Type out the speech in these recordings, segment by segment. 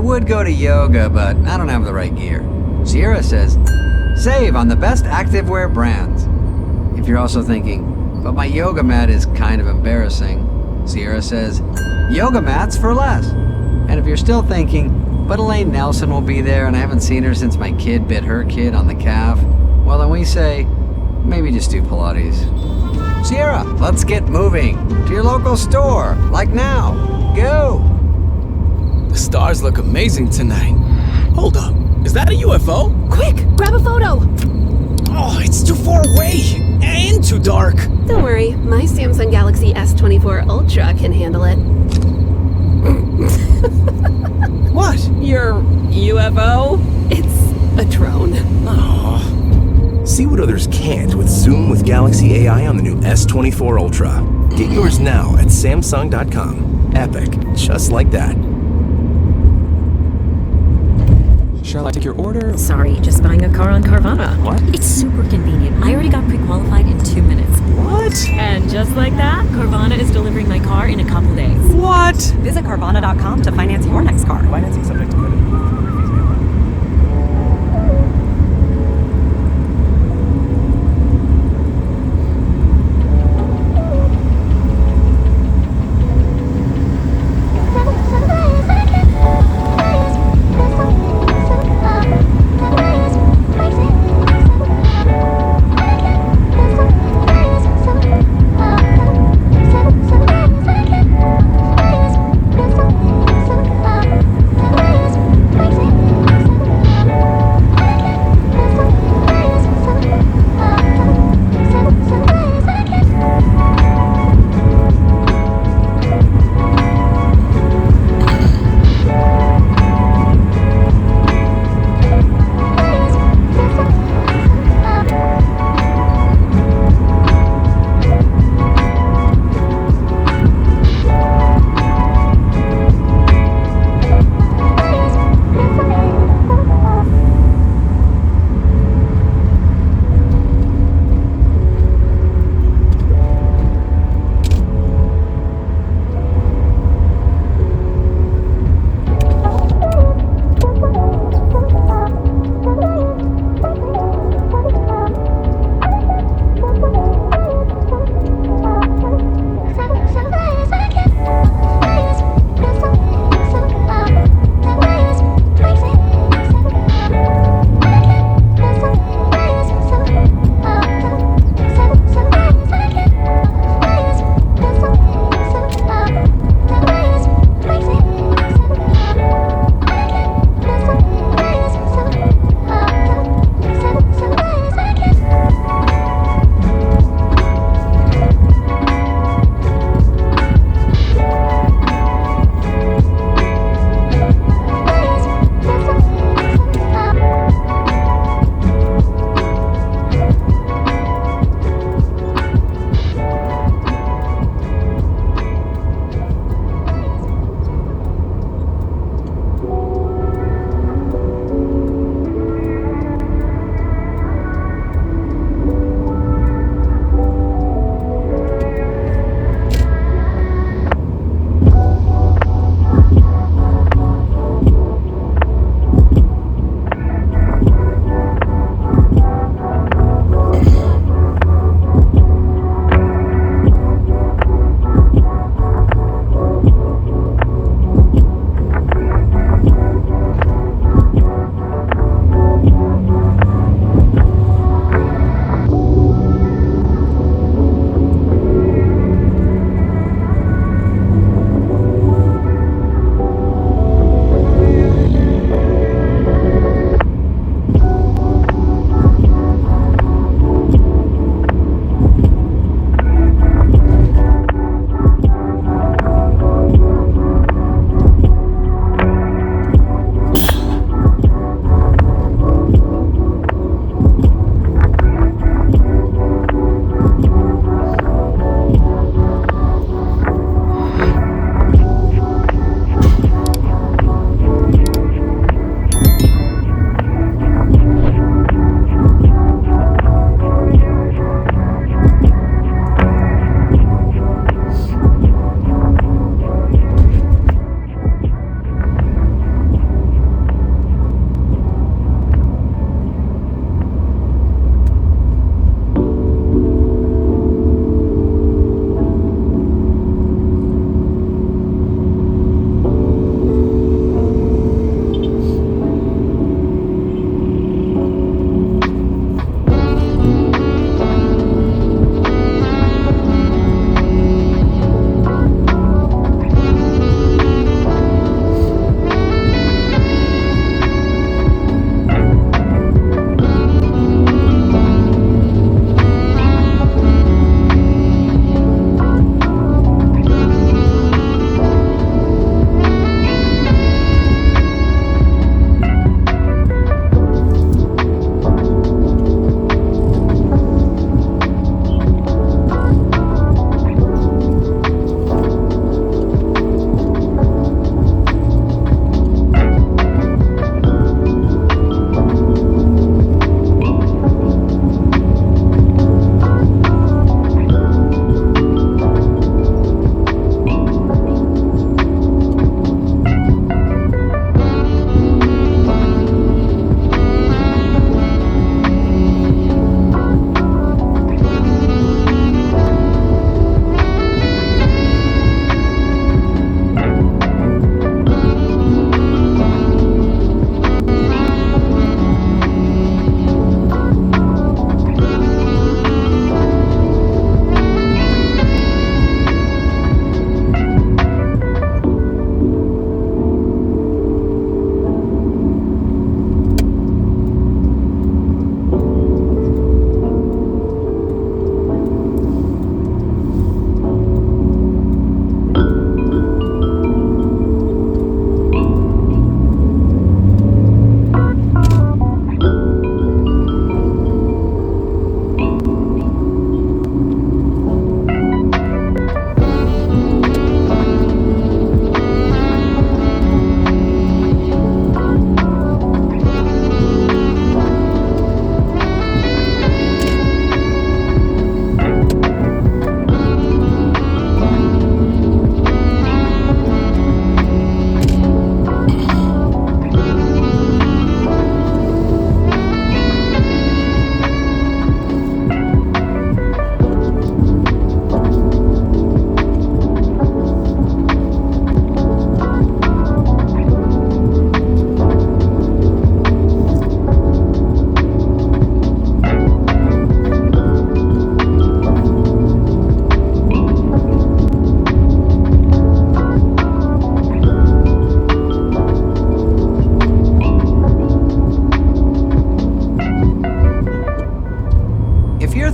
would go to yoga, but I don't have the right gear. Sierra says, save on the best activewear brands. If you're also thinking, but my yoga mat is kind of embarrassing, Sierra says, yoga mats for less. And if you're still thinking, but Elaine Nelson will be there and I haven't seen her since my kid bit her kid on the calf, well then we say, maybe just do Pilates. Sierra, let's get moving to your local store, like now. Go! The stars look amazing tonight. Hold up, is that a UFO? Quick, grab a photo! Oh, it's too far away and too dark. Don't worry, my Samsung Galaxy S24 Ultra can handle it. What? Your UFO? It's a drone. Oh. See what others can't with Zoom with Galaxy AI on the new S24 Ultra. Get yours now at Samsung.com. Epic, just like that. Shall I take your order? Sorry, just buying a car on Carvana. What? It's super convenient. I already got pre-qualified in 2 minutes. What? And just like that, Carvana is delivering my car in a couple days. What? Visit Carvana.com to finance your next car. Financing subject to credit. Fees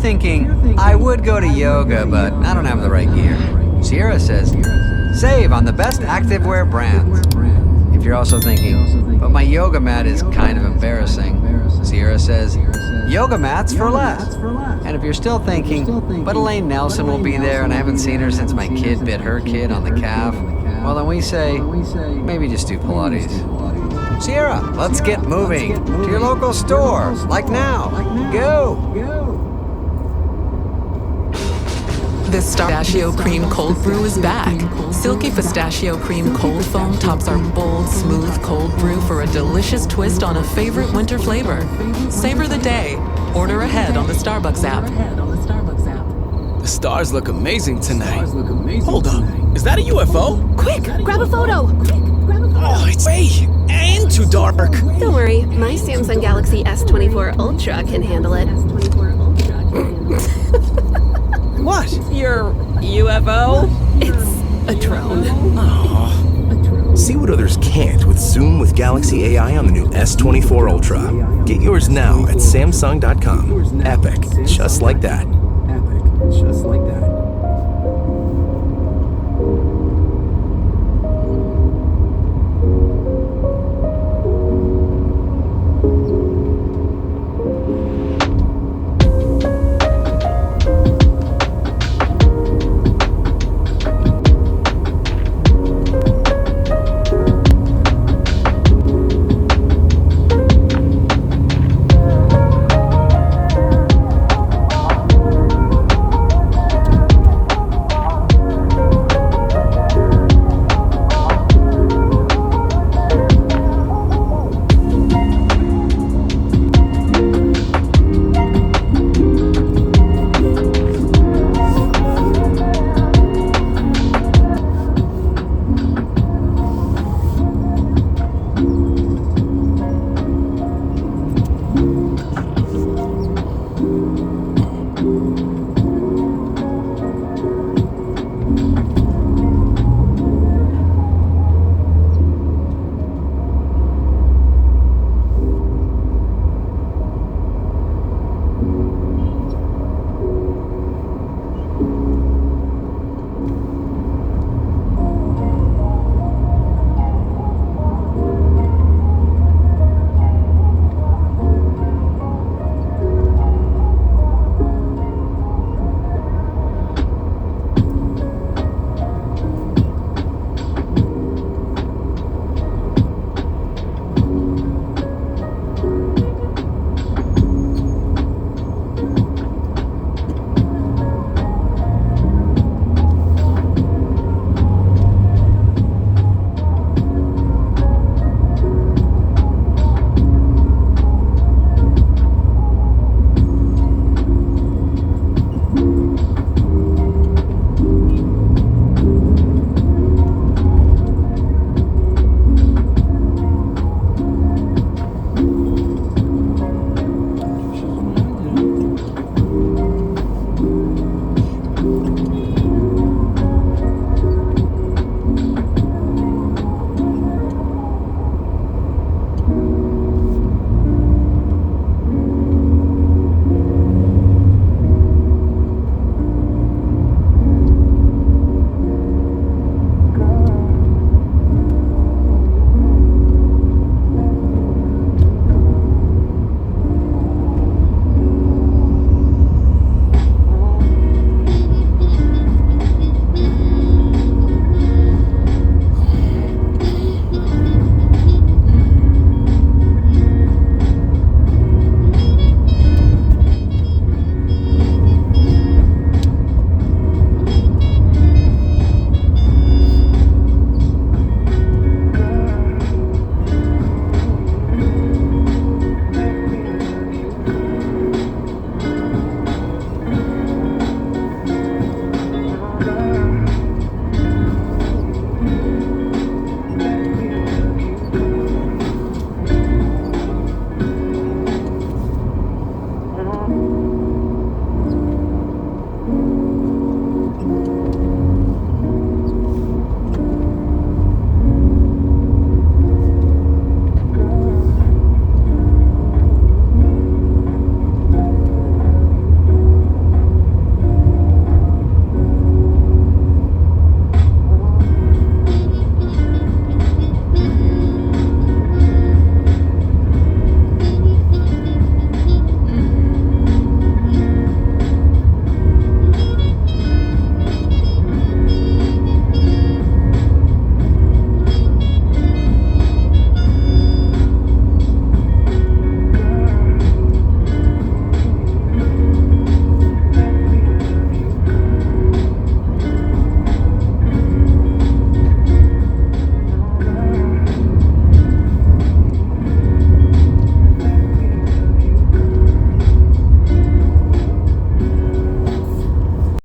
thinking, I would go to yoga, but I don't have the right gear, Sierra says, save on the best activewear brands. If you're also thinking, but my yoga mat is kind of embarrassing, Sierra says, yoga mats for less. And if you're still thinking, but Elaine Nelson will be there and I haven't seen her since my kid bit her kid on the calf, well then we say, maybe just do Pilates. Sierra, let's get moving to your local store, like now. Go! The Pistachio Cream Cold Brew is back. Silky Pistachio Cream Cold Foam tops our bold, smooth cold brew for a delicious twist on a favorite winter flavor. Savor the day. Order ahead on the Starbucks app. The stars look amazing tonight. Hold up, is that a UFO? Quick, grab a photo. Oh, it's way and too dark. Don't worry, my Samsung Galaxy S24 Ultra can handle it. What? Your UFO? It's a drone. See what others can't with Zoom with Galaxy AI on the new S24 Ultra. Get yours now at Samsung.com. Epic, just like that.